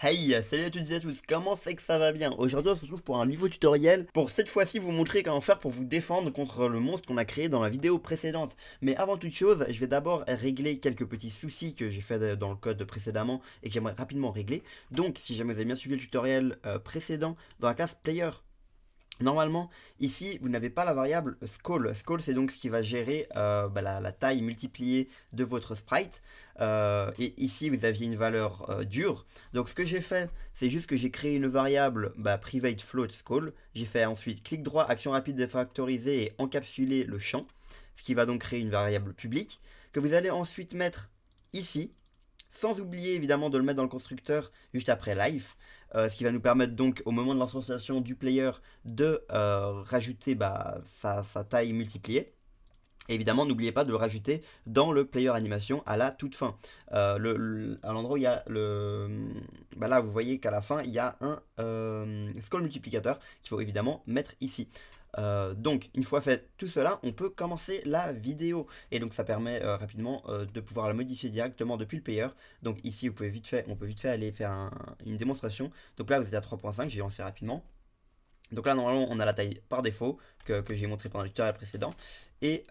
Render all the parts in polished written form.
Hey, salut à toutes et à tous, comment c'est que ça va bien? Aujourd'hui on se retrouve pour un nouveau tutoriel pour cette fois-ci vous montrer comment faire pour vous défendre contre le monstre qu'on a créé dans la vidéo précédente. Mais avant toute chose, je vais d'abord régler quelques petits soucis que j'ai fait dans le code précédemment et que j'aimerais rapidement régler. Donc si jamais vous avez bien suivi le tutoriel précédent, dans la classe player, normalement, ici, vous n'avez pas la variable scale. Scale, c'est donc ce qui va gérer la taille multipliée de votre sprite. Et ici, vous aviez une valeur dure. Donc, ce que j'ai fait, c'est juste que j'ai créé une variable private float scale. J'ai fait ensuite clic droit, action rapide de factoriser et encapsuler le champ. Ce qui va donc créer une variable publique que vous allez ensuite mettre ici. Sans oublier évidemment de le mettre dans le constructeur juste après life, ce qui va nous permettre donc au moment de l'installation du player de rajouter sa taille multipliée. Et évidemment, n'oubliez pas de le rajouter dans le player animation à la toute fin. À l'endroit où il y a là, vous voyez qu'à la fin, il y a un scroll multiplicateur qu'il faut évidemment mettre ici. Donc, une fois fait tout cela, on peut commencer la vidéo. Et donc, ça permet rapidement de pouvoir la modifier directement depuis le player. Donc, ici, on peut vite fait aller faire une démonstration. Donc là, vous êtes à 3.5, j'ai lancé rapidement. Donc là, normalement, on a la taille par défaut que j'ai montré pendant le tutoriel précédent. Et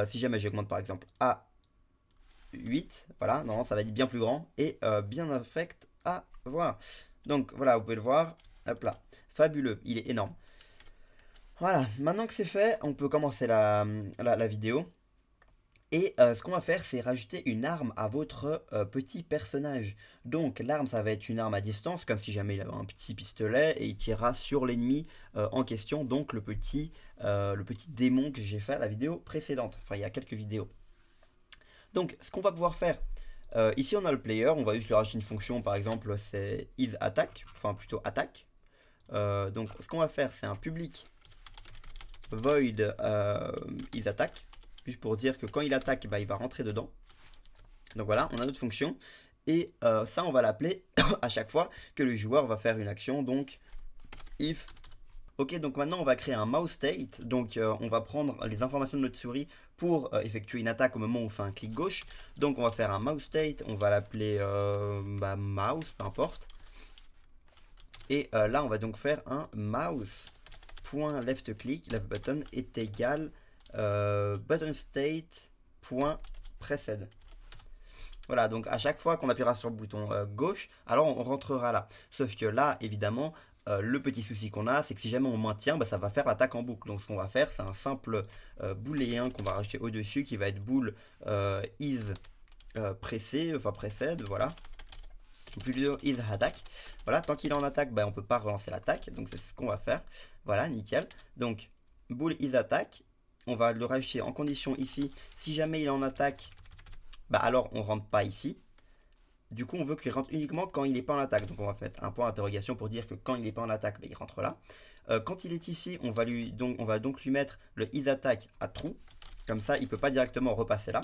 si jamais j'augmente par exemple à 8, voilà, normalement ça va être bien plus grand et bien affect à voir. Donc voilà, vous pouvez le voir. Hop là, fabuleux, il est énorme. Voilà, maintenant que c'est fait, on peut commencer la vidéo. Et ce qu'on va faire, c'est rajouter une arme à votre petit personnage. Donc l'arme, ça va être une arme à distance, comme si jamais il avait un petit pistolet, et il tirera sur l'ennemi en question, donc le petit démon que j'ai fait à la vidéo précédente. Enfin, il y a quelques vidéos. Donc ce qu'on va pouvoir faire, ici on a le player, on va juste lui rajouter une fonction, par exemple c'est isAttack, enfin plutôt attaque. Donc ce qu'on va faire, c'est un public void isAttack. Juste pour dire que quand il attaque, il va rentrer dedans. Donc voilà, on a notre fonction. Et ça, on va l'appeler à chaque fois que le joueur va faire une action. Donc, if. Ok, donc maintenant, on va créer un mouse state. Donc, on va prendre les informations de notre souris pour effectuer une attaque au moment où on fait un clic gauche. Donc, on va faire un mouse state. On va l'appeler mouse, peu importe. Et là, on va donc faire un mouse.left click, left button est égal button state.precede. Voilà, donc à chaque fois qu'on appuiera sur le bouton gauche, alors on rentrera là. Sauf que là, évidemment, le petit souci qu'on a, c'est que si jamais on maintient, ça va faire l'attaque en boucle. Donc ce qu'on va faire, c'est un simple booléen qu'on va rajouter au-dessus, qui va être bool is pressé, enfin précède, voilà. Plutôt is attack. Voilà, tant qu'il est en attaque, on peut pas relancer l'attaque. Donc c'est ce qu'on va faire. Voilà, nickel. Donc, bool is attack. On va le rajouter en condition ici. Si jamais il est en attaque, alors on rentre pas ici. Du coup, on veut qu'il rentre uniquement quand il n'est pas en attaque. Donc on va faire un point d'interrogation pour dire que quand il n'est pas en attaque, il rentre là. Quand il est ici, on va donc lui mettre le is attack à true. Comme ça, il ne peut pas directement repasser là.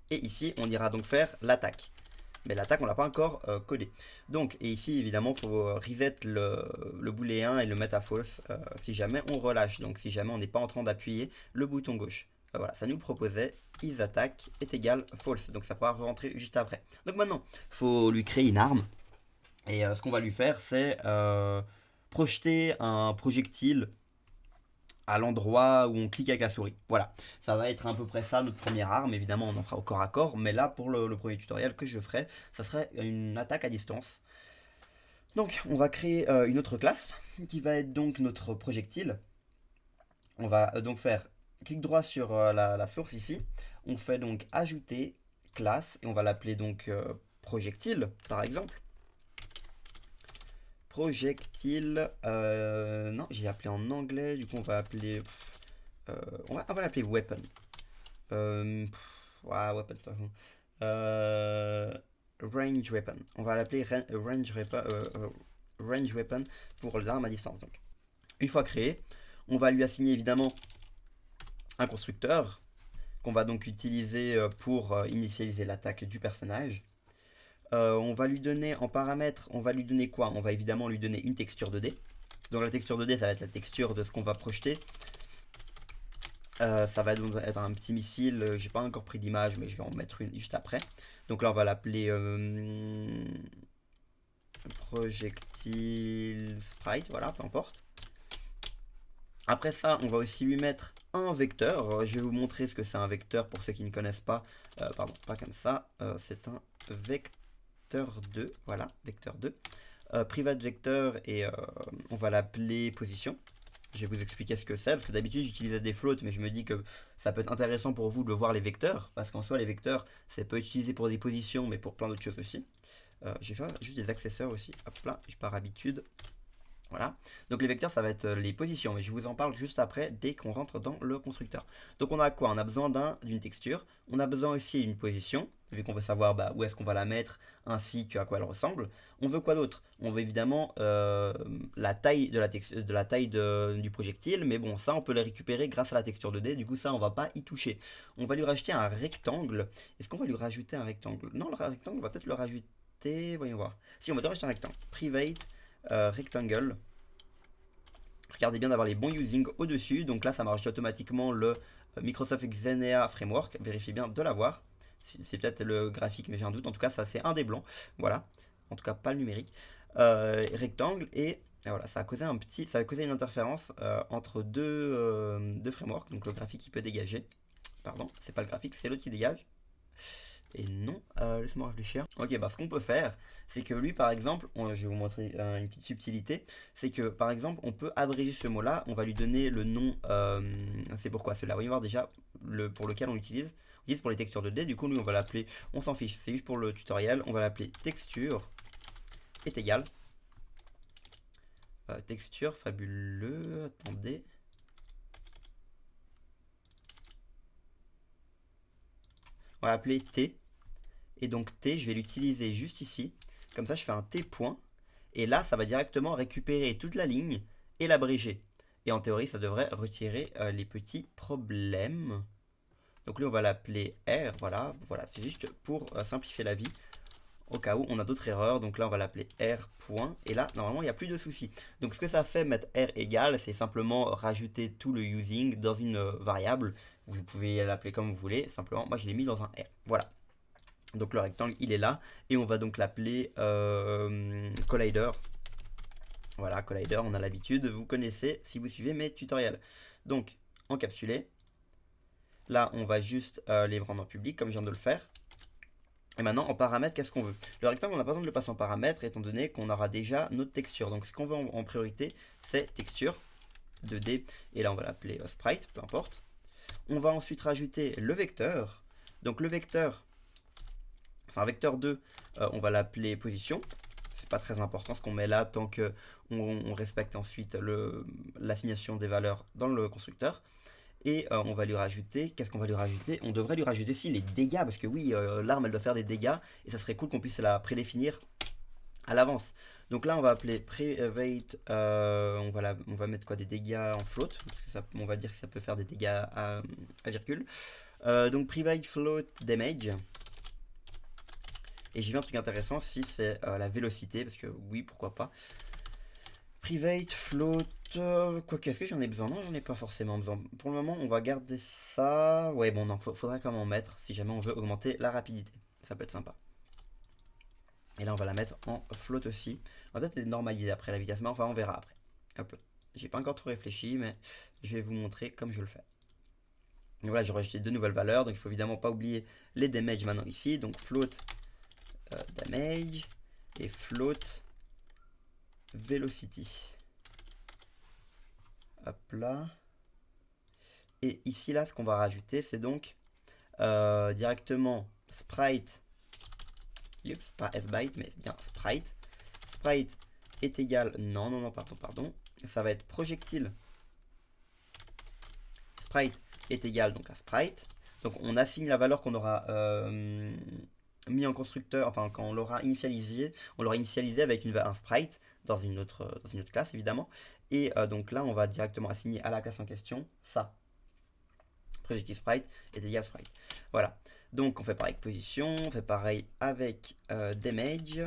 Et ici, on ira donc faire l'attaque. Mais l'attaque, on l'a pas encore codé. Donc, et ici, évidemment, il faut reset le booléen et le mettre à false si jamais on relâche. Donc, si jamais on n'est pas en train d'appuyer le bouton gauche. Voilà, ça nous proposait isAttack est égal false. Donc, ça pourra rentrer juste après. Donc, maintenant, il faut lui créer une arme. Et ce qu'on va lui faire, c'est projeter un projectile à l'endroit où on clique avec la souris. Voilà, ça va être à peu près ça notre première arme. Évidemment, on en fera au corps à corps, mais là, pour le premier tutoriel que je ferai, ça serait une attaque à distance. Donc, on va créer une autre classe qui va être donc notre projectile. On va donc faire clic droit sur la source ici. On fait donc ajouter classe et on va l'appeler donc projectile par exemple. Projectile, non, j'ai appelé en anglais, du coup on va appeler, on va l'appeler weapon. Ouais, weapon, ça. Euh, range weapon. On va l'appeler range weapon pour l'arme à distance. Donc, une fois créé, on va lui assigner évidemment un constructeur qu'on va donc utiliser pour initialiser l'attaque du personnage. On va lui donner en paramètre, on va lui donner quoi? On va évidemment lui donner une texture 2D. Donc la texture 2D, ça va être la texture de ce qu'on va projeter. Ça va donc être un petit missile. J'ai pas encore pris d'image, mais je vais en mettre une juste après. Donc là, on va l'appeler projectile sprite, voilà, peu importe. Après ça, on va aussi lui mettre un vecteur. Je vais vous montrer ce que c'est un vecteur pour ceux qui ne connaissent pas. Pardon, pas comme ça. C'est un vecteur 2. Voilà, vecteur 2. Private vector et on va l'appeler position. Je vais vous expliquer ce que c'est, parce que d'habitude j'utilisais des floats, mais je me dis que ça peut être intéressant pour vous de voir les vecteurs, parce qu'en soi les vecteurs, c'est pas utilisé pour des positions, mais pour plein d'autres choses aussi. Je vais faire juste des accessoires aussi. Hop là, je par habitude. Voilà, donc les vecteurs ça va être les positions, mais je vous en parle juste après dès qu'on rentre dans le constructeur. Donc on a quoi? On a besoin d'une texture, on a besoin aussi d'une position, vu qu'on veut savoir où est-ce qu'on va la mettre, ainsi qu'à quoi elle ressemble. On veut quoi d'autre? On veut évidemment la taille du projectile, mais bon ça on peut le récupérer grâce à la texture 2D, du coup ça on va pas y toucher. On va lui rajouter un rectangle. Est-ce qu'on va lui rajouter un rectangle? Non, le rectangle on va peut-être le rajouter, voyons voir. Si on va lui rajouter un rectangle, private rectangle. Regardez bien d'avoir les bons using au-dessus. Donc là, ça marche automatiquement le Microsoft Xenia Framework. Vérifiez bien de l'avoir. C'est peut-être le graphique, mais j'ai un doute. En tout cas, ça, c'est un des blancs. Voilà. En tout cas, pas le numérique. Rectangle. Et voilà, ça a causé une interférence entre deux frameworks. Donc le graphique qui peut dégager. Pardon, c'est pas le graphique, c'est l'autre qui dégage. Et non, laisse-moi réfléchir. Ok, bah ce qu'on peut faire, c'est que lui par exemple, je vais vous montrer une petite subtilité, c'est que par exemple, on peut abréger ce mot-là, on va lui donner le nom, c'est pourquoi cela, voyons voir déjà pour lequel on l'utilise. On utilise pour les textures 2D, du coup lui on va l'appeler, on s'en fiche, c'est juste pour le tutoriel, on va l'appeler texture est égal. Texture, fabuleux, attendez. On va l'appeler T. Et donc T, je vais l'utiliser juste ici. Comme ça, je fais un T point. Et là, ça va directement récupérer toute la ligne et l'abréger. Et en théorie, ça devrait retirer les petits problèmes. Donc lui, on va l'appeler R. Voilà, c'est juste pour simplifier la vie. Au cas où on a d'autres erreurs. Donc là, on va l'appeler R point. Et là, normalement, il n'y a plus de soucis. Donc ce que ça fait mettre R égale, c'est simplement rajouter tout le using dans une variable. Vous pouvez l'appeler comme vous voulez. Simplement, moi, je l'ai mis dans un R. Voilà. Donc le rectangle il est là et on va donc l'appeler collider. Voilà, collider, on a l'habitude, vous connaissez si vous suivez mes tutoriels. Donc encapsulé. Là on va juste les rendre en public comme je viens de le faire. Et maintenant en paramètres, qu'est-ce qu'on veut? Le rectangle on n'a pas besoin de le passer en paramètres étant donné qu'on aura déjà notre texture. Donc ce qu'on veut en priorité c'est texture 2D et là on va l'appeler sprite, peu importe. On va ensuite rajouter le vecteur. Donc le vecteur, enfin vecteur 2, on va l'appeler position. C'est pas très important ce qu'on met là tant que on respecte ensuite l'assignation des valeurs dans le constructeur. Et on va lui rajouter, qu'est-ce qu'on va lui rajouter? On devrait lui rajouter aussi les dégâts, parce que oui, l'arme elle doit faire des dégâts, et ça serait cool qu'on puisse la prédéfinir à l'avance. Donc là on va appeler private, on va mettre quoi? Des dégâts en float, parce que ça, on va dire que ça peut faire des dégâts à virgule. Donc private float damage. Et j'ai vu un truc intéressant si c'est la vélocité, parce que oui, pourquoi pas. Private, float, quoi qu'est-ce que j'en ai besoin? Non, j'en ai pas forcément besoin. Pour le moment, on va garder ça. Ouais, bon, non, faudra quand même en mettre si jamais on veut augmenter la rapidité. Ça peut être sympa. Et là, on va la mettre en float aussi. On va peut-être les normaliser après la vitesse, mais enfin, on verra après. Hop là. J'ai pas encore trop réfléchi, mais je vais vous montrer comme je le fais. Donc là, j'ai rajouté deux nouvelles valeurs, donc il faut évidemment pas oublier les damage maintenant ici. Donc float damage et float velocity. Hop là. Et ici là ce qu'on va rajouter c'est donc directement sprite. Oups, pas sbyte mais bien sprite. Sprite est égal. Non, pardon. Ça va être projectile. Sprite est égal donc à sprite. Donc on assigne la valeur qu'on aura mis en constructeur, enfin quand on l'aura initialisé avec un sprite dans une autre classe évidemment. Et donc là on va directement assigner à la classe en question ça. Projective sprite est égal sprite. Voilà. Donc on fait pareil avec position, on fait pareil avec damage.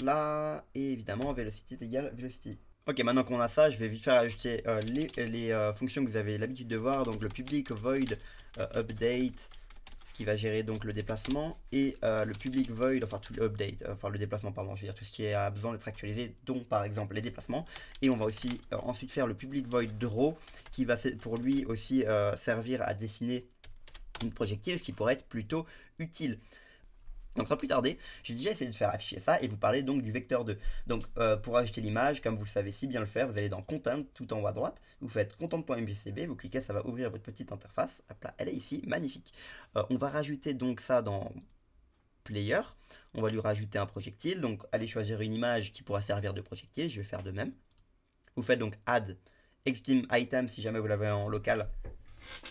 Là, et évidemment velocity est égal velocity. Ok, maintenant qu'on a ça, je vais vite faire ajouter les fonctions que vous avez l'habitude de voir. Donc le public void update, ce qui va gérer donc le déplacement, et le public void, enfin tout update, enfin le déplacement pardon, je veux dire tout ce qui a besoin d'être actualisé, dont par exemple les déplacements. Et on va aussi ensuite faire le public void draw, qui va pour lui aussi servir à dessiner une projectile, ce qui pourrait être plutôt utile. Donc sans plus tarder, j'ai déjà essayé de faire afficher ça et vous parler donc du vecteur 2. Donc pour ajouter l'image, comme vous le savez si bien le faire, vous allez dans Content tout en haut à droite, vous faites content.mjcb, vous cliquez, ça va ouvrir votre petite interface. Hop là, elle est ici, magnifique. On va rajouter donc ça dans Player, on va lui rajouter un projectile, donc allez choisir une image qui pourra servir de projectile, je vais faire de même. Vous faites donc Add Extreme Item si jamais vous l'avez en local,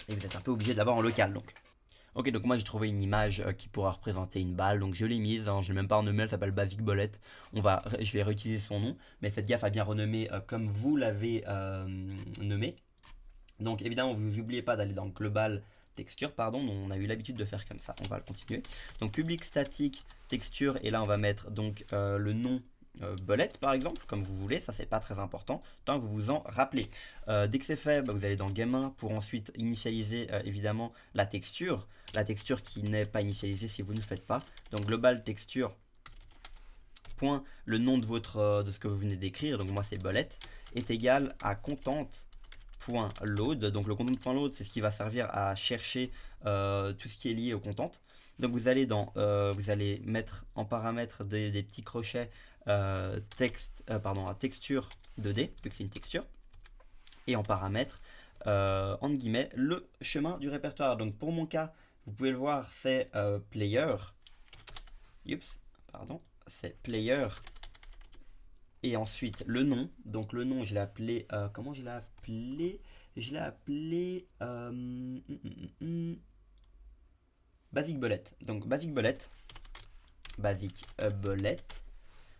et vous êtes un peu obligé de l'avoir en local donc. Ok, donc moi j'ai trouvé une image qui pourra représenter une balle, donc je l'ai mise, hein, je l'ai même pas renommée, elle s'appelle Basic Bullet. Je vais réutiliser son nom, mais faites gaffe à bien renommer comme vous l'avez nommé. Donc évidemment, vous n'oubliez pas d'aller dans le Global Texture, pardon, on a eu l'habitude de faire comme ça, on va le continuer. Donc Public Static Texture, et là on va mettre donc le nom Bullet par exemple, comme vous voulez, ça c'est pas très important, tant que vous vous en rappelez. Dès que c'est fait, vous allez dans Game 1 pour ensuite initialiser évidemment la texture qui n'est pas initialisée si vous ne le faites pas. Donc Global Texture, point, le nom de de ce que vous venez d'écrire, donc moi c'est Bullet, est égal à content.load. Donc le content.load c'est ce qui va servir à chercher tout ce qui est lié au content. Donc vous allez vous allez mettre en paramètre des petits crochets texture 2D, vu que c'est une texture, et en paramètre entre guillemets le chemin du répertoire. Donc pour mon cas, vous pouvez le voir, c'est player. C'est player. Et ensuite le nom. Donc le nom, je l'ai appelé comment je l'ai appelé? Je l'ai appelé Basic Bullet. Donc Basic Bullet.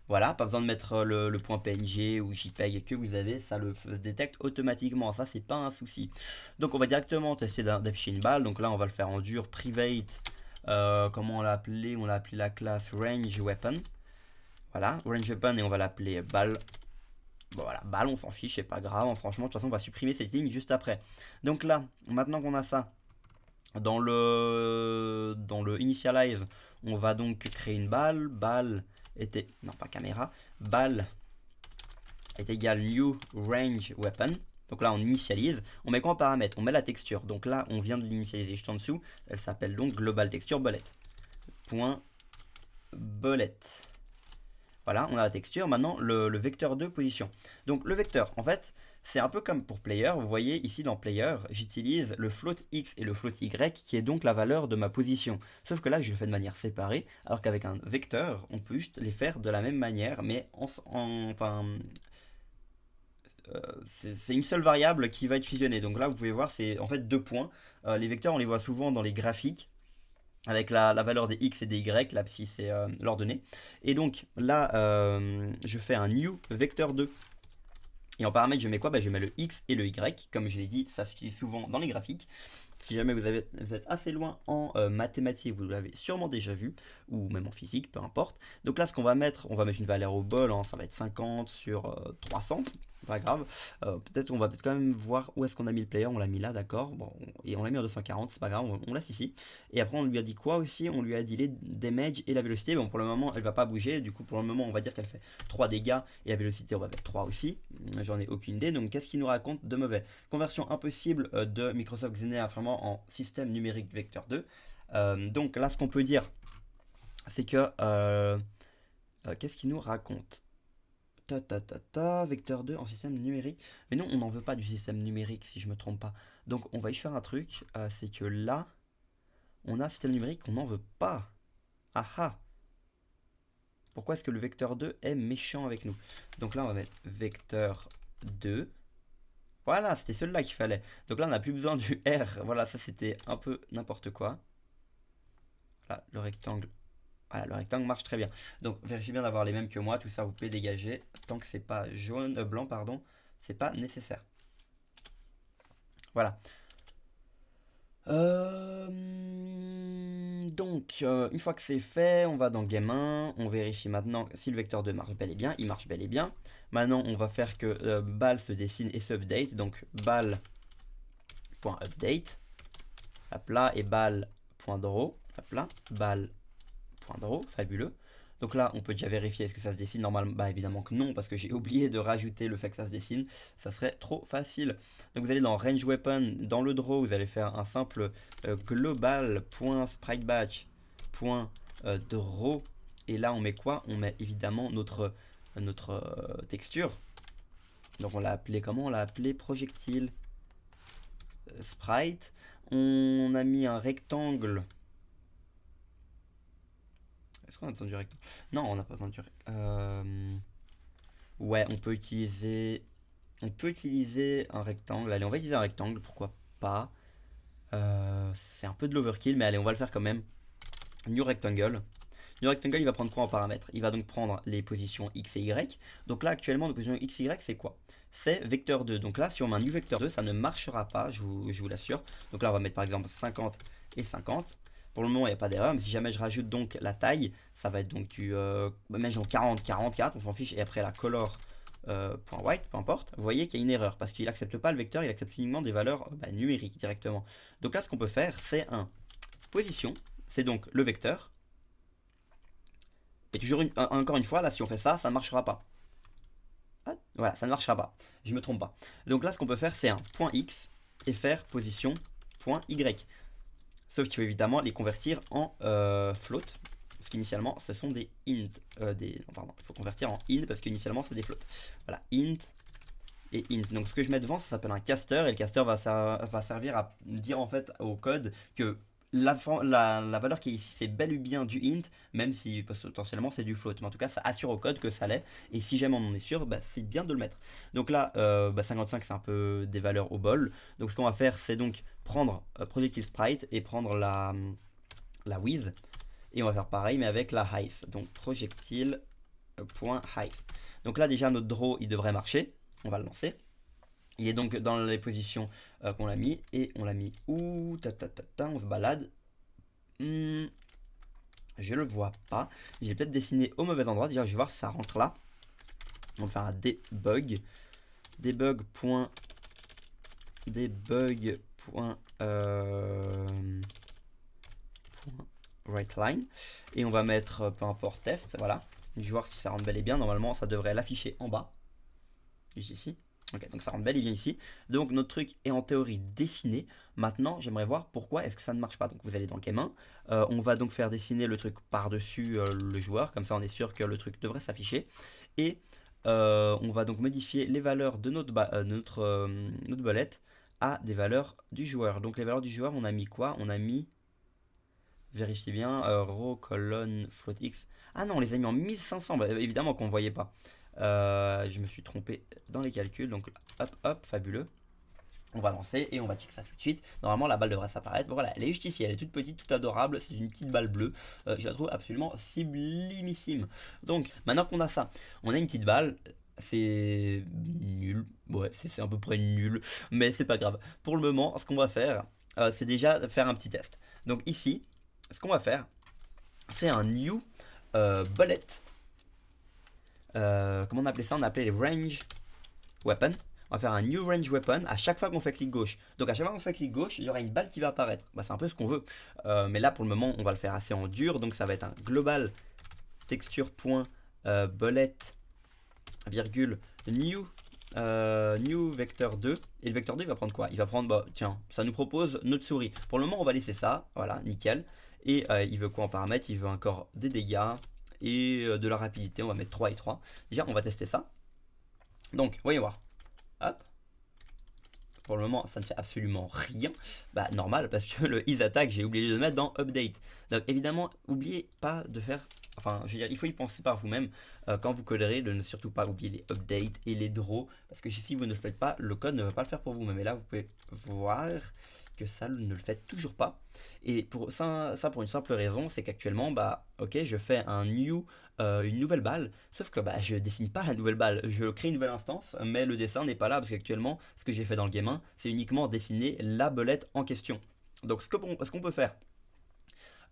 Voilà, pas besoin de mettre le point PNG ou JPEG que vous avez, ça le détecte automatiquement, ça c'est pas un souci. Donc on va directement tester d'afficher une balle, donc là on va le faire en dur, private, comment on l'a appelé? On l'a appelé la classe range weapon. Voilà, range weapon, et on va l'appeler balle. Bon voilà, balle, on s'en fiche, c'est pas grave, franchement de toute façon on va supprimer cette ligne juste après. Donc là, maintenant qu'on a ça, dans le initialize, on va donc créer une balle était, non pas caméra, balle est égal new range weapon. Donc là on initialise, on met quoi en paramètre? On met la texture, donc là on vient de l'initialiser juste en dessous, elle s'appelle donc global texture bullet. Point bullet. Voilà, on a la texture, maintenant le vecteur 2 position. Donc le vecteur, en fait, c'est un peu comme pour player, vous voyez ici dans player, j'utilise le float x et le float y qui est donc la valeur de ma position. Sauf que là je le fais de manière séparée, alors qu'avec un vecteur, on peut juste les faire de la même manière, mais c'est une seule variable qui va être fusionnée. Donc là vous pouvez voir, c'est en fait 2 points. Les vecteurs on les voit souvent dans les graphiques, avec la valeur des x et des y, l'abscisse c'est l'ordonnée. Et donc là je fais un new vecteur 2. Et en paramètre, je mets quoi? Je mets le X et le Y. Comme je l'ai dit, ça s'utilise souvent dans les graphiques. Si jamais vous êtes assez loin en mathématiques, vous l'avez sûrement déjà vu, ou même en physique, peu importe. Donc là, ce qu'on va mettre, on va mettre une valeur au bol, hein, ça va être 50 sur 300, pas grave. On va peut-être quand même voir où est-ce qu'on a mis le player, on l'a mis là, d'accord. Bon, et on l'a mis en 240, c'est pas grave, on laisse ici. Et après, on lui a dit quoi aussi? On lui a dit les damage et la vélocité. Bon, pour le moment, elle va pas bouger, du coup, pour le moment, on va dire qu'elle fait 3 dégâts, et la vélocité, on va mettre 3 aussi. J'en ai aucune idée, donc qu'est-ce qu'il nous raconte de mauvais? Conversion impossible de Microsoft Xenia vraiment en système numérique vecteur 2. Donc là, ce qu'on peut dire, c'est que qu'est-ce qu'il nous raconte? Vecteur 2 en système numérique. Mais non, on n'en veut pas du système numérique si je me trompe pas. Donc on va y faire un truc, c'est que là, on a un système numérique qu'on n'en veut pas. Ah ah. Pourquoi est-ce que le vecteur 2 est méchant avec nous? Donc là, on va mettre vecteur 2. Voilà, c'était celui-là qu'il fallait. Donc là, on n'a plus besoin du R. Voilà, ça c'était un peu n'importe quoi. Là, le rectangle. Voilà, le rectangle marche très bien. Donc vérifiez bien d'avoir les mêmes que moi. Tout ça, vous pouvez dégager. Tant que c'est pas jaune, blanc, pardon, c'est pas nécessaire. Voilà. Donc, une fois que c'est fait, on va dans Game 1. On vérifie maintenant si le vecteur 2 marche bel et bien. Il marche bel et bien. Maintenant, on va faire que balle se dessine et s'update. Donc, balle.update. Hop là, et balle.draw. Hop là, balle.draw, fabuleux. Donc là, on peut déjà vérifier est-ce que ça se dessine normalement. Bah évidemment que non, parce que j'ai oublié de rajouter le fait que ça se dessine. Ça serait trop facile. Donc vous allez dans Range Weapon, dans le draw, vous allez faire un simple global.spritebatch.draw. Et là, on met quoi? On met évidemment notre texture. Donc on l'a appelé comment? On l'a appelé projectile sprite. On a mis un rectangle. Est-ce qu'on a besoin du rectangle? Non, on n'a pas besoin du rectangle. Ouais, on peut utiliser un rectangle. Allez, on va utiliser un rectangle, pourquoi pas. C'est un peu de l'overkill, mais allez, on va le faire quand même. New rectangle. New rectangle, il va prendre quoi en paramètres? Il va donc prendre les positions x et y. Donc là, actuellement, nos positions x et y, c'est quoi? C'est vecteur 2. Donc là, si on met un new vecteur 2, ça ne marchera pas, je vous l'assure. Donc là, on va mettre par exemple 50 et 50. Pour le moment, il n'y a pas d'erreur, mais si jamais je rajoute donc la taille, ça va être donc du genre 40, 44, on s'en fiche, et après la color .white, peu importe. Vous voyez qu'il y a une erreur, parce qu'il n'accepte pas le vecteur, il accepte uniquement des valeurs numériques directement. Donc là, ce qu'on peut faire, c'est un position, c'est donc le vecteur. Et toujours encore une fois, là, si on fait ça, ça ne marchera pas. Ah, voilà, ça ne marchera pas. Je me trompe pas. Donc là, ce qu'on peut faire, c'est un point X et faire position point Y. Sauf qu'il faut évidemment les convertir en float. Parce qu'initialement, ce sont des int. Non, pardon, il faut convertir en int parce qu'initialement, c'est des floats. Voilà, int et int. Donc ce que je mets devant, ça s'appelle un caster. Et le caster va servir à dire en fait au code que la valeur qui est ici, c'est bel et bien du int, même si potentiellement c'est du float. Mais en tout cas, ça assure au code que ça l'est. Et si jamais on en est sûr, bah, c'est bien de le mettre. Donc là, 55, c'est un peu des valeurs au bol. Donc ce qu'on va faire, c'est donc prendre projectile sprite et prendre la width. Et on va faire pareil, mais avec la height. Donc projectile.height. Donc là, déjà, notre draw, il devrait marcher. On va le lancer. Il est donc dans les positions qu'on l'a mis. Et on l'a mis où? On se balade. Je le vois pas. J'ai peut-être dessiné au mauvais endroit. Déjà, je vais voir si ça rentre là. On va faire un debug. Debug.writeLine. Et on va mettre peu importe test. Voilà. Je vais voir si ça rentre bel et bien. Normalement, ça devrait l'afficher en bas. Juste ici. Ok, donc ça rentre bel et bien ici. Donc notre truc est en théorie dessiné. Maintenant, j'aimerais voir pourquoi est-ce que ça ne marche pas. Donc vous allez dans Game 1. On va donc faire dessiner le truc par-dessus le joueur. Comme ça, on est sûr que le truc devrait s'afficher. Et on va donc modifier les valeurs de notre bolette à des valeurs du joueur. Donc les valeurs du joueur, on a mis quoi? On a mis... Vérifiez bien, row, colonne, float x. Ah non, on les a mis en 1500, bah, évidemment qu'on ne voyait pas. Je me suis trompé dans les calculs, donc hop, hop, fabuleux. On va lancer et on va checker ça tout de suite. Normalement, la balle devrait s'apparaître. Voilà, elle est juste ici, elle est toute petite, toute adorable. C'est une petite balle bleue. Je la trouve absolument sublimissime. Donc, maintenant qu'on a ça, on a une petite balle. C'est nul. Ouais, c'est à peu près nul, mais c'est pas grave. Pour le moment, ce qu'on va faire, c'est déjà faire un petit test. Donc ici, ce qu'on va faire, c'est un new bullet. Comment on appelait ça? On appelait les range weapon. On va faire un new range weapon à chaque fois qu'on fait clic gauche. Donc à chaque fois qu'on fait clic gauche, il y aura une balle qui va apparaître. Bah, c'est un peu ce qu'on veut. Mais là pour le moment, on va le faire assez en dur. Donc ça va être un global texture.bullet virgule new vecteur 2. Et le vecteur 2 il va prendre quoi? Il va prendre, bah tiens, ça nous propose notre souris. Pour le moment on va laisser ça, voilà, nickel. Et il veut quoi en paramètres? Il veut encore des dégâts et de la rapidité, on va mettre 3 et 3. Déjà on va tester ça. Donc voyons voir. Hop. Pour le moment ça ne fait absolument rien. Bah normal parce que le is attack j'ai oublié de le mettre dans update. Donc évidemment n'oubliez pas de faire... Enfin, je veux dire, il faut y penser par vous-même quand vous coderez, de ne surtout pas oublier les updates et les draws, parce que si vous ne le faites pas, le code ne va pas le faire pour vous-même. Et là, vous pouvez voir que ça ne le fait toujours pas. Et pour ça pour une simple raison, c'est qu'actuellement, bah, ok, je fais une nouvelle balle, sauf que bah, je dessine pas la nouvelle balle, je crée une nouvelle instance, mais le dessin n'est pas là, parce qu'actuellement, ce que j'ai fait dans le game 1, c'est uniquement dessiner la belette en question. Donc, ce qu'on peut faire,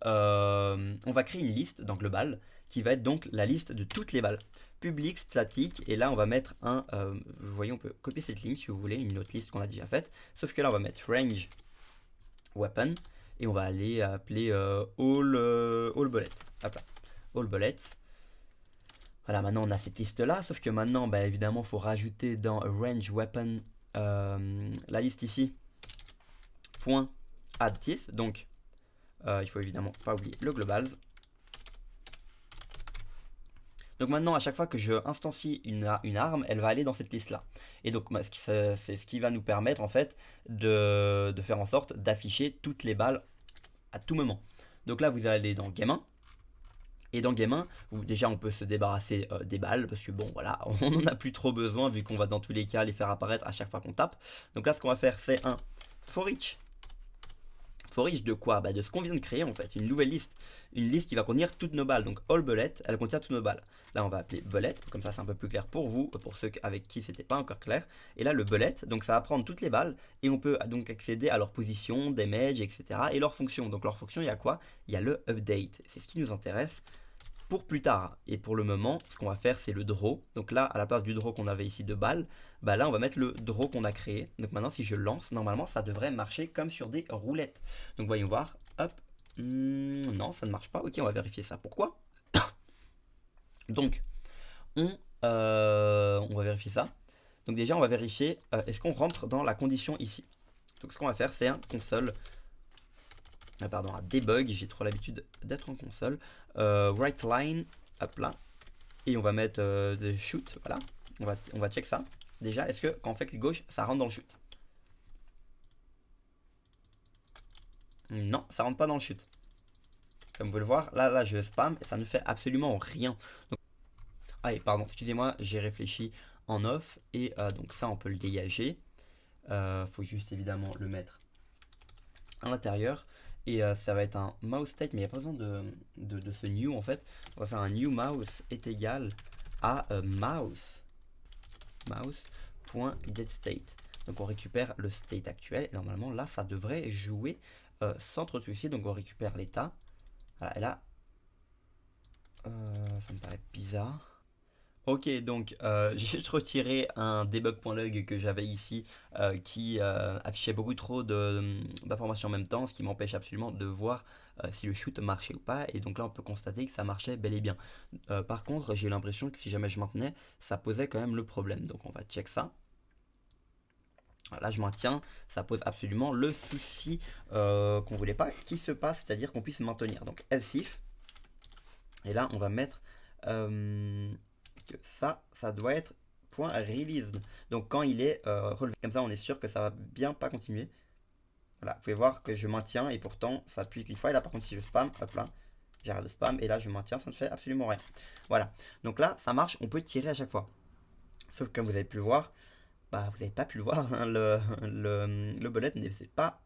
on va créer une liste dans global qui va être donc la liste de toutes les balles public statique, et là on va mettre vous voyez, on peut copier cette ligne si vous voulez, une autre liste qu'on a déjà faite, sauf que là on va mettre range weapon et on va aller appeler all bullet. Hop là, all bullet. Voilà, maintenant on a cette liste là, sauf que maintenant bah, évidemment il faut rajouter dans range weapon la liste ici point add this, donc il faut évidemment pas oublier le global. Donc maintenant, à chaque fois que je instancie une arme, elle va aller dans cette liste-là. Et donc, c'est ce qui va nous permettre, en fait, de faire en sorte d'afficher toutes les balles à tout moment. Donc là, vous allez dans Game 1. Et dans Game 1, déjà, on peut se débarrasser des balles, parce que bon, voilà, on n'en a plus trop besoin, vu qu'on va dans tous les cas les faire apparaître à chaque fois qu'on tape. Donc là, ce qu'on va faire, c'est un for each. For each de quoi? Bah de ce qu'on vient de créer en fait, une nouvelle liste. Une liste qui va contenir toutes nos balles. Donc all bullet, elle contient toutes nos balles. Là on va appeler bullet, comme ça c'est un peu plus clair pour vous, pour ceux avec qui c'était pas encore clair. Et là le bullet, donc ça va prendre toutes les balles et on peut donc accéder à leur position, damage, etc. Et leur fonction. Donc leur fonction, il y a quoi? Il y a le update. C'est ce qui nous intéresse pour plus tard. Et pour le moment, ce qu'on va faire, c'est le draw. Donc là, à la place du draw qu'on avait ici de balles, bah là, on va mettre le draw qu'on a créé. Donc maintenant, si je lance, normalement, ça devrait marcher comme sur des roulettes. Donc voyons voir. Hop. Non, ça ne marche pas. Ok, on va vérifier ça. Pourquoi? Donc, on va vérifier ça. Donc déjà, on va vérifier, est-ce qu'on rentre dans la condition ici. Donc ce qu'on va faire, c'est un console. Pardon, un debug, j'ai trop l'habitude d'être en console. Right line, hop là. Et on va mettre de shoot, voilà. On va check ça. Déjà, est-ce que quand on fait clic gauche, ça rentre dans le shoot? Non, ça rentre pas dans le shoot. Comme vous pouvez le voir, là je spam et ça ne fait absolument rien. Donc, allez, pardon, excusez-moi, j'ai réfléchi en off. Et donc ça, on peut le dégager. Faut juste évidemment le mettre à l'intérieur. Et ça va être un mouse state, mais il n'y a pas besoin de ce new en fait. On va faire un new mouse est égal à mouse.getState. Donc on récupère le state actuel. Et normalement là ça devrait jouer sans trop de soucis. Donc on récupère l'état. Voilà, et là ça me paraît bizarre. Ok, donc j'ai juste retiré un debug.log que j'avais ici qui affichait beaucoup trop d'informations en même temps, ce qui m'empêche absolument de voir si le shoot marchait ou pas. Et donc là, on peut constater que ça marchait bel et bien. Par contre, j'ai eu l'impression que si jamais je maintenais, ça posait quand même le problème. Donc on va check ça. Là, je maintiens, ça pose absolument le souci qu'on voulait pas qui se passe, c'est-à-dire qu'on puisse maintenir. Donc else if. Et là, on va mettre ça doit être point .released. Donc quand il est relevé, comme ça on est sûr que ça va bien pas continuer. Voilà, vous pouvez voir que je maintiens et pourtant ça appuie qu'une fois. Et là par contre si je spam, hop là, j'arrête de spam et là je maintiens, ça ne fait absolument rien. Voilà, donc là ça marche, on peut tirer à chaque fois. Sauf que comme vous avez pu le voir, bah vous n'avez pas pu le voir, hein, le bullet n'est pas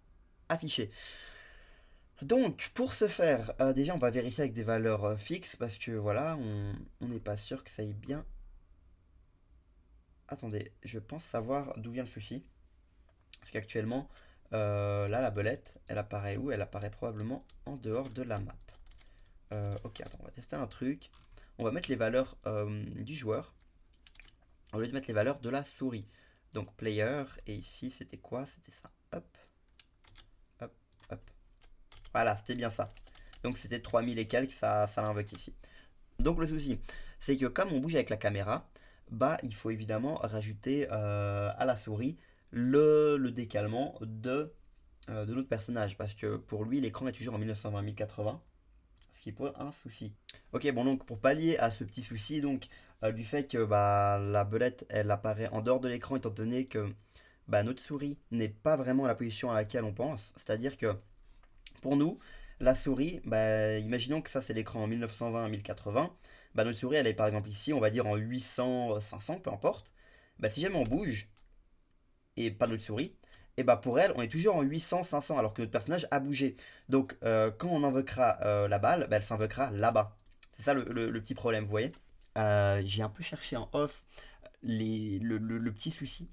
affiché. Donc, pour ce faire, déjà on va vérifier avec des valeurs fixes parce que voilà, on n'est pas sûr que ça aille bien. Attendez, je pense savoir d'où vient le souci. Parce qu'actuellement, là la belette, elle apparaît où? Elle apparaît probablement en dehors de la map. Ok, attends, on va tester un truc. On va mettre les valeurs du joueur au lieu de mettre les valeurs de la souris. Donc player, et ici c'était quoi? C'était ça. Hop, hop, hop. Voilà, c'était bien ça. Donc c'était 3000 et quelques, ça l'invoque ici. Donc le souci, c'est que comme on bouge avec la caméra, bah il faut évidemment rajouter à la souris le décalement de notre personnage. Parce que pour lui, l'écran est toujours en 1920-1080. Ce qui pose un souci. Ok, bon donc pour pallier à ce petit souci, donc du fait que bah, la belette elle apparaît en dehors de l'écran étant donné que bah, notre souris n'est pas vraiment la position à laquelle on pense. C'est-à-dire que pour nous, la souris, bah, imaginons que ça c'est l'écran en 1920-1080. Bah, notre souris elle est par exemple ici, on va dire en 800, 500, peu importe. Bah, si jamais on bouge, et pas notre souris, et bah pour elle, on est toujours en 800, 500, alors que notre personnage a bougé. Donc quand on invoquera la balle, bah, elle s'invoquera là-bas. C'est ça le petit problème, vous voyez. J'ai un peu cherché en off le petit souci.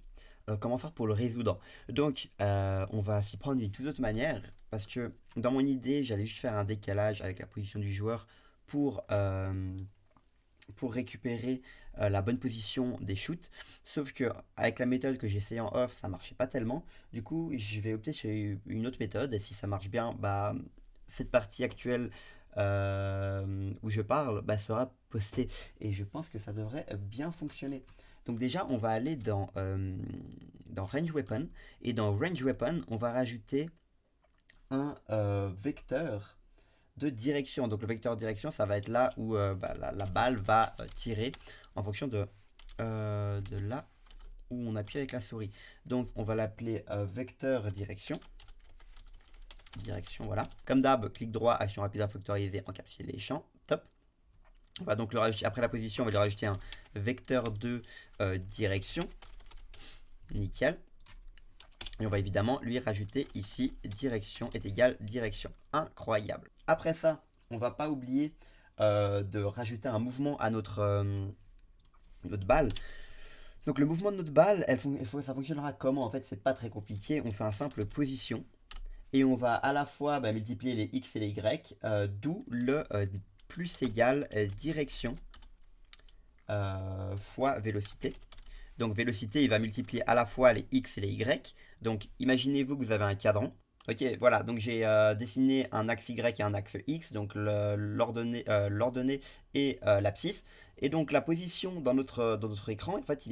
Comment faire pour le résoudre. Donc on va s'y prendre d'une toute autre manière. Parce que dans mon idée, j'allais juste faire un décalage avec la position du joueur pour pour récupérer la bonne position des shoots. Sauf que avec la méthode que j'ai essayé en off, ça marchait pas tellement. Du coup, je vais opter sur une autre méthode. Et si ça marche bien, bah, cette partie actuelle où je parle bah, sera postée. Et je pense que ça devrait bien fonctionner. Donc déjà, on va aller dans Range Weapon. Et dans Range Weapon, on va rajouter un vecteur de direction. Donc le vecteur de direction, ça va être là où bah, la balle va tirer en fonction de là où on appuie avec la souris. Donc on va l'appeler vecteur direction. Direction, voilà. Comme d'hab, clic droit, action rapide à factoriser, encapsuler les champs. Top. On va donc le rajouter, après la position, on va lui rajouter un vecteur de direction. Nickel. Et on va évidemment lui rajouter ici direction est égal direction. Incroyable. Après ça, on va pas oublier de rajouter un mouvement à notre balle. Donc le mouvement de notre balle, ça fonctionnera comment? En fait, c'est pas très compliqué. On fait un simple position et on va à la fois multiplier les x et les y, d'où le plus égal direction fois vélocité. Donc vélocité, il va multiplier à la fois les x et les y. Donc imaginez-vous que vous avez un cadran. Ok, voilà, donc j'ai dessiné un axe y et un axe x, donc l'ordonnée et l'abscisse. Et donc la position dans notre écran, en fait,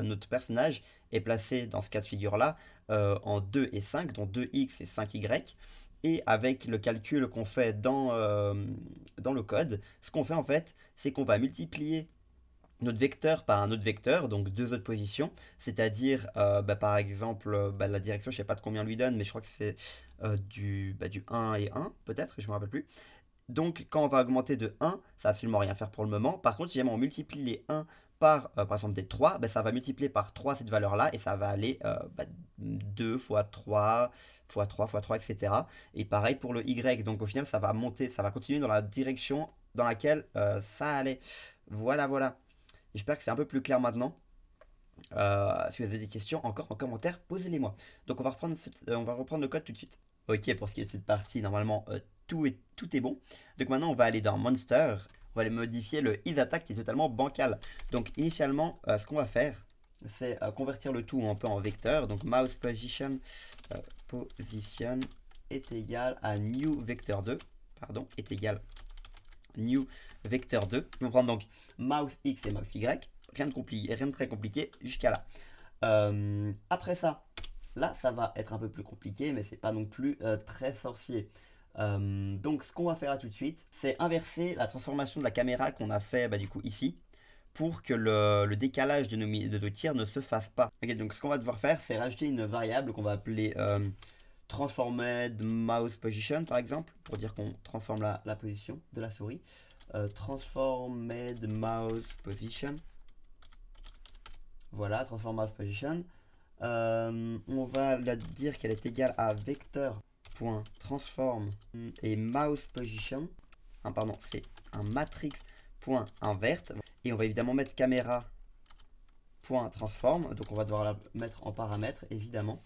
notre personnage est placé dans ce cas de figure-là en 2 et 5, donc 2x et 5y. Et avec le calcul qu'on fait dans le code, ce qu'on fait en fait, c'est qu'on va multiplier notre vecteur par un autre vecteur, donc deux autres positions, c'est-à-dire par exemple la direction, je sais pas de combien on lui donne, mais je crois que c'est du 1 et 1 peut-être, je me rappelle plus. Donc quand on va augmenter de 1, ça va absolument rien faire pour le moment. Par contre, si jamais on multiplie les 1 par exemple des 3, ça va multiplier par 3 cette valeur-là et ça va aller 2 fois 3 fois 3 fois 3, etc. Et pareil pour le Y, donc au final ça va monter, ça va continuer dans la direction dans laquelle ça allait. Voilà, voilà. J'espère que c'est un peu plus clair maintenant. Si vous avez des questions encore en commentaire, posez-les-moi. Donc on va reprendre le code tout de suite. Ok, pour ce qui est de cette partie, normalement tout est bon. Donc maintenant on va aller dans Monster. On va aller modifier le isAttack qui est totalement bancal. Donc initialement, ce qu'on va faire, c'est convertir le tout un peu en vecteur. Donc mouse position, position est égal à new vector 2. Pardon, est égal new vecteur 2. On va prendre donc mouse x et mouse y. Rien de très compliqué jusqu'à là. Après ça, là ça va être un peu plus compliqué, mais c'est pas non plus très sorcier. Donc ce qu'on va faire là tout de suite, c'est inverser la transformation de la caméra qu'on a fait du coup ici, pour que le décalage de nos tirs ne se fasse pas. Ok, donc ce qu'on va devoir faire, c'est rajouter une variable qu'on va appeler transformed mouse position par exemple, pour dire qu'on transforme la position de la souris. Transformed mouse position. Voilà, transform mouse position. On va la dire qu'elle est égale à vecteur.transform et mouse position. Pardon, c'est un matrix.invert. Et on va évidemment mettre caméra.transform. Donc on va devoir la mettre en paramètre évidemment.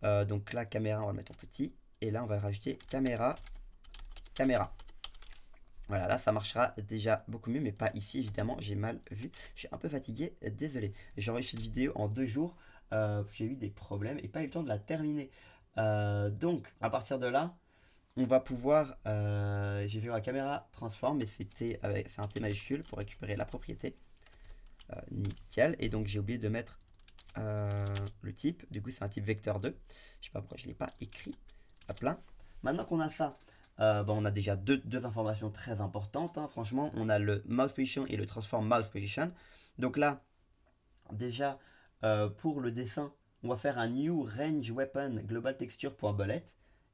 Donc là, caméra, on va le mettre en petit. Et là, on va rajouter caméra. Voilà, là, ça marchera déjà beaucoup mieux, mais pas ici, évidemment. J'ai mal vu. Je suis un peu fatigué. Désolé. J'ai enregistré cette vidéo en 2 jours parce qu'il y a eu des problèmes et pas eu le temps de la terminer. Donc, à partir de là, on va pouvoir... j'ai vu la caméra transform, mais c'est un T majuscule pour récupérer la propriété. Nickel. Et donc, j'ai oublié de mettre le type. Du coup, c'est un type vecteur 2. Je sais pas pourquoi je ne l'ai pas écrit à plein. Maintenant qu'on a ça, on a déjà deux informations très importantes. Franchement, on a le mouse position et le transform mouse position. Donc là, déjà, pour le dessin, on va faire un new range weapon global texture.bullet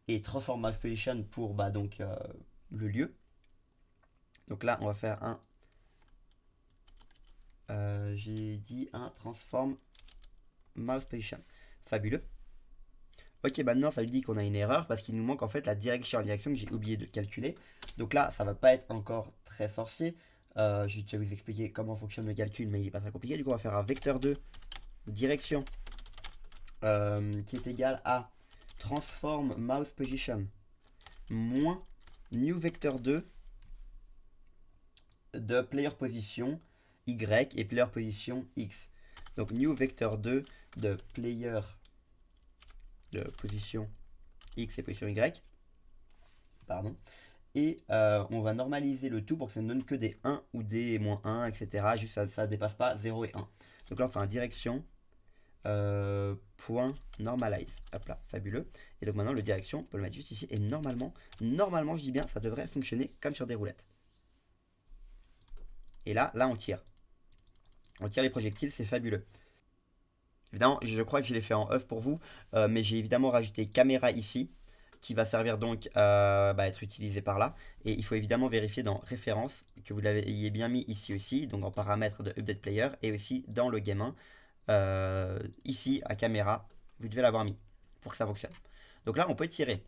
et transform mouse position pour le lieu. Donc là, on va faire j'ai dit un transform mouse position. Fabuleux. Ok, maintenant ça lui dit qu'on a une erreur parce qu'il nous manque en fait la direction que j'ai oublié de calculer. Donc là, ça va pas être encore très sorcier. Je vais vous expliquer comment fonctionne le calcul, mais il est pas très compliqué. Du coup, on va faire un vecteur 2 direction qui est égal à transform mouse position moins new vector 2 de player position Y et player position X. Donc new vector 2 de player de position X et position Y. Pardon. Et on va normaliser le tout pour que ça ne donne que des 1 ou des -1, etc. Juste ça ne dépasse pas 0 et 1. Donc là on fait un direction point normalize. Hop là, fabuleux. Et donc maintenant le direction, on peut le mettre juste ici. Et normalement je dis bien, ça devrait fonctionner comme sur des roulettes. Et là on tire. On tire les projectiles, c'est fabuleux. Évidemment, je crois que je l'ai fait en off pour vous, mais j'ai évidemment rajouté caméra ici, qui va servir donc à être utilisé par là. Et il faut évidemment vérifier dans référence que vous l'ayez bien mis ici aussi, donc en paramètres de update player, et aussi dans le game 1, ici à caméra, vous devez l'avoir mis pour que ça fonctionne. Donc là, on peut tirer.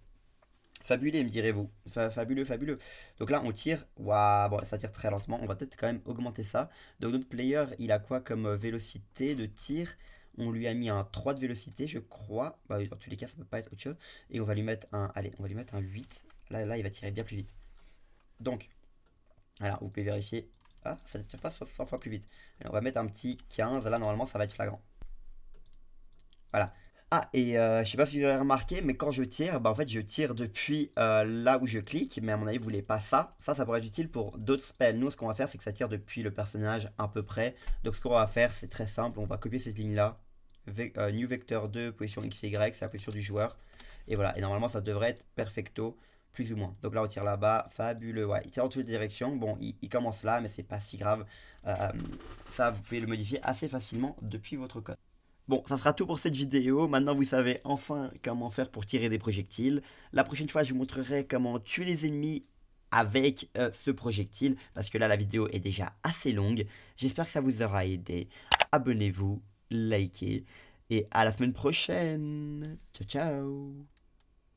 Fabuleux, me direz-vous. Fabuleux, fabuleux. Donc là, on tire. Waouh, bon, ça tire très lentement. On va peut-être quand même augmenter ça. Donc notre player, il a quoi comme vélocité de tir? On lui a mis un 3 de vélocité, je crois. Bah, dans tous les cas, ça peut pas être autre chose. Et on va lui mettre un. Allez, on va lui mettre un 8. Là, il va tirer bien plus vite. Donc, alors, vous pouvez vérifier. Ah, ça ne tire pas 100 fois plus vite. Allez, on va mettre un petit 15. Là, normalement, ça va être flagrant. Voilà. Ah, et je sais pas si vous avez remarqué, mais quand je tire, bah en fait je tire depuis là où je clique, mais à mon avis vous voulez pas ça. Ça pourrait être utile pour d'autres spells. Nous, ce qu'on va faire, c'est que ça tire depuis le personnage à peu près. Donc ce qu'on va faire, c'est très simple, on va copier cette ligne-là. New vector 2, position X, Y, c'est la position du joueur. Et voilà, et normalement ça devrait être perfecto, plus ou moins. Donc là on tire là-bas, fabuleux, ouais. Il tire dans toutes les directions, bon, il commence là, mais c'est pas si grave. Ça, vous pouvez le modifier assez facilement depuis votre code. Bon, ça sera tout pour cette vidéo. Maintenant, vous savez enfin comment faire pour tirer des projectiles. La prochaine fois, je vous montrerai comment tuer les ennemis avec ce projectile. Parce que là, la vidéo est déjà assez longue. J'espère que ça vous aura aidé. Abonnez-vous, likez. Et à la semaine prochaine. Ciao, ciao.